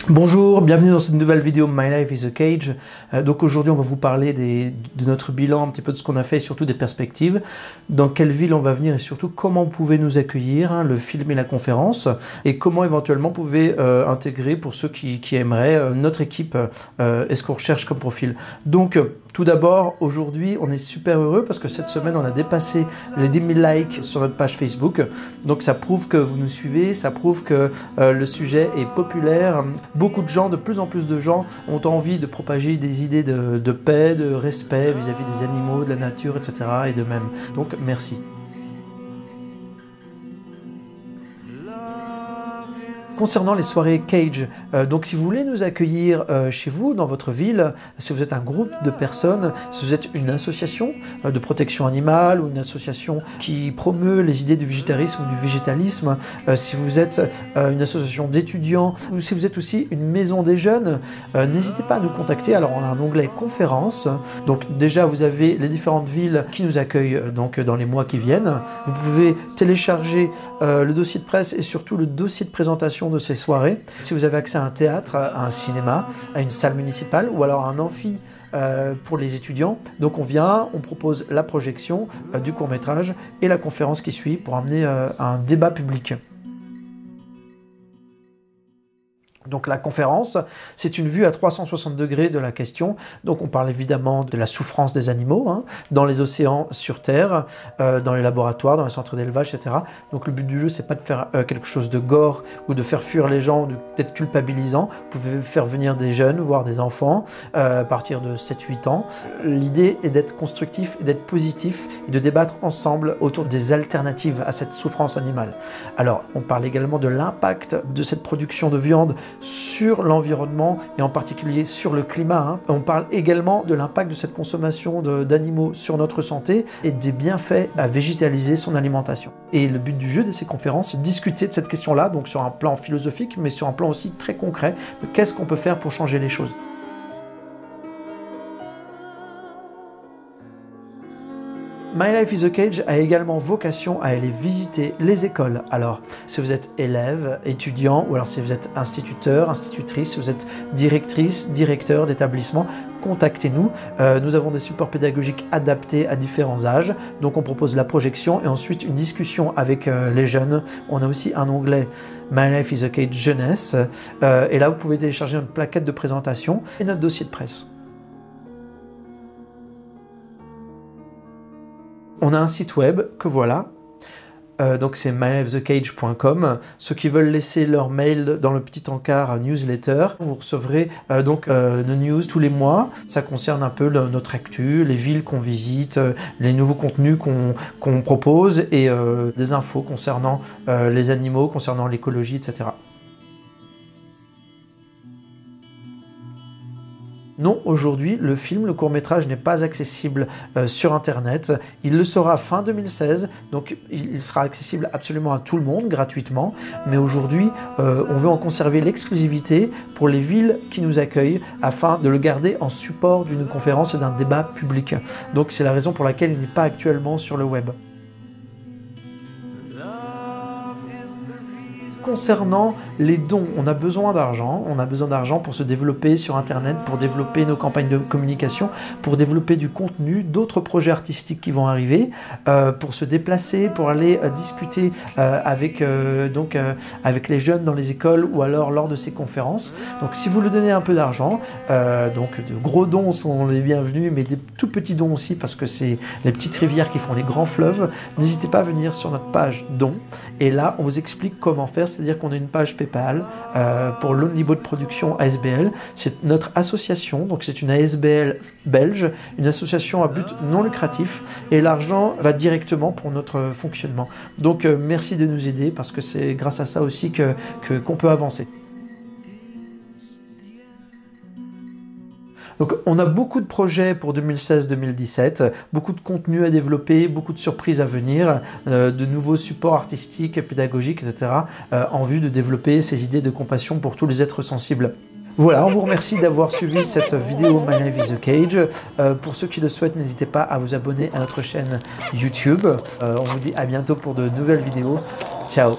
Bonjour, bienvenue dans cette nouvelle vidéo My Life is a Cage. Donc aujourd'hui on va vous parler de notre bilan, un petit peu de ce qu'on a fait et surtout des perspectives. Dans quelle ville on va venir et surtout comment vous pouvez nous accueillir, le film et la conférence. Et comment éventuellement vous pouvez intégrer pour ceux qui aimeraient notre équipe et ce qu'on recherche comme profil. Donc tout d'abord, aujourd'hui on est super heureux parce que cette semaine on a dépassé les 10 000 likes sur notre page Facebook. Donc ça prouve que vous nous suivez, ça prouve que le sujet est populaire. Beaucoup de gens, de plus en plus de gens ont envie de propager des idées de paix, de respect vis-à-vis des animaux, de la nature, etc. et de même. Donc merci. Concernant les soirées Cage, donc si vous voulez nous accueillir chez vous, dans votre ville, si vous êtes un groupe de personnes, si vous êtes une association de protection animale ou une association qui promeut les idées du végétarisme ou du végétalisme, si vous êtes une association d'étudiants ou si vous êtes aussi une maison des jeunes, n'hésitez pas à nous contacter. Alors on a un onglet conférences, donc déjà vous avez les différentes villes qui nous accueillent donc dans les mois qui viennent. Vous pouvez télécharger le dossier de presse et surtout le dossier de présentation de ces soirées. Si vous avez accès à un théâtre, à un cinéma, à une salle municipale ou alors à un amphi pour les étudiants, donc on vient, on propose la projection du court-métrage et la conférence qui suit pour amener un débat public. Donc la conférence, c'est une vue à 360 degrés de la question. Donc on parle évidemment de la souffrance des animaux, dans les océans, sur Terre, dans les laboratoires, dans les centres d'élevage, etc. Donc le but du jeu, c'est pas de faire quelque chose de gore ou de faire fuir les gens, d'être culpabilisant. Vous pouvez faire venir des jeunes, voire des enfants, à partir de 7-8 ans. L'idée est d'être constructif, d'être positif et de débattre ensemble autour des alternatives à cette souffrance animale. Alors on parle également de l'impact de cette production de viande sur l'environnement et en particulier sur le climat. On parle également de l'impact de cette consommation d'animaux sur notre santé et des bienfaits à végétaliser son alimentation. Et le but du jeu de ces conférences, c'est de discuter de cette question-là, donc sur un plan philosophique, mais sur un plan aussi très concret, de qu'est-ce qu'on peut faire pour changer les choses. My Life is a Cage a également vocation à aller visiter les écoles. Alors, si vous êtes élève, étudiant, ou alors si vous êtes instituteur, institutrice, si vous êtes directrice, directeur d'établissement, contactez-nous. Nous avons des supports pédagogiques adaptés à différents âges. Donc, on propose la projection et ensuite une discussion avec les jeunes. On a aussi un onglet My Life is a Cage Jeunesse. Et là, vous pouvez télécharger notre plaquette de présentation et notre dossier de presse. On a un site web que voilà, donc c'est mylifethecage.com. Ceux qui veulent laisser leur mail dans le petit encart newsletter, vous recevrez donc nos news tous les mois. Ça concerne un peu notre actu, les villes qu'on visite, les nouveaux contenus qu'on propose et des infos concernant les animaux, concernant l'écologie, etc. Non, aujourd'hui, le film, le court-métrage n'est pas accessible sur Internet. Il le sera fin 2016, donc il sera accessible absolument à tout le monde, gratuitement. Mais aujourd'hui, on veut en conserver l'exclusivité pour les villes qui nous accueillent, afin de le garder en support d'une conférence et d'un débat public. Donc c'est la raison pour laquelle il n'est pas actuellement sur le web. Concernant les dons, on a besoin d'argent pour se développer sur Internet, pour développer nos campagnes de communication, pour développer du contenu, d'autres projets artistiques qui vont arriver, pour se déplacer, pour aller discuter avec les jeunes dans les écoles ou alors lors de ces conférences. Donc si vous nous donnez un peu d'argent, donc de gros dons sont les bienvenus, mais des tout petits dons aussi parce que c'est les petites rivières qui font les grands fleuves, n'hésitez pas à venir sur notre page dons et là on vous explique comment faire. C'est-à-dire qu'on a une page PayPal pour le niveau de production ASBL. C'est notre association, donc c'est une ASBL belge, une association à but non lucratif et l'argent va directement pour notre fonctionnement. Donc merci de nous aider parce que c'est grâce à ça aussi qu'on peut avancer. Donc on a beaucoup de projets pour 2016-2017, beaucoup de contenu à développer, beaucoup de surprises à venir, de nouveaux supports artistiques, pédagogiques, etc. En vue de développer ces idées de compassion pour tous les êtres sensibles. Voilà, on vous remercie d'avoir suivi cette vidéo My Life is a Cage. Pour ceux qui le souhaitent, n'hésitez pas à vous abonner à notre chaîne YouTube. On vous dit à bientôt pour de nouvelles vidéos. Ciao!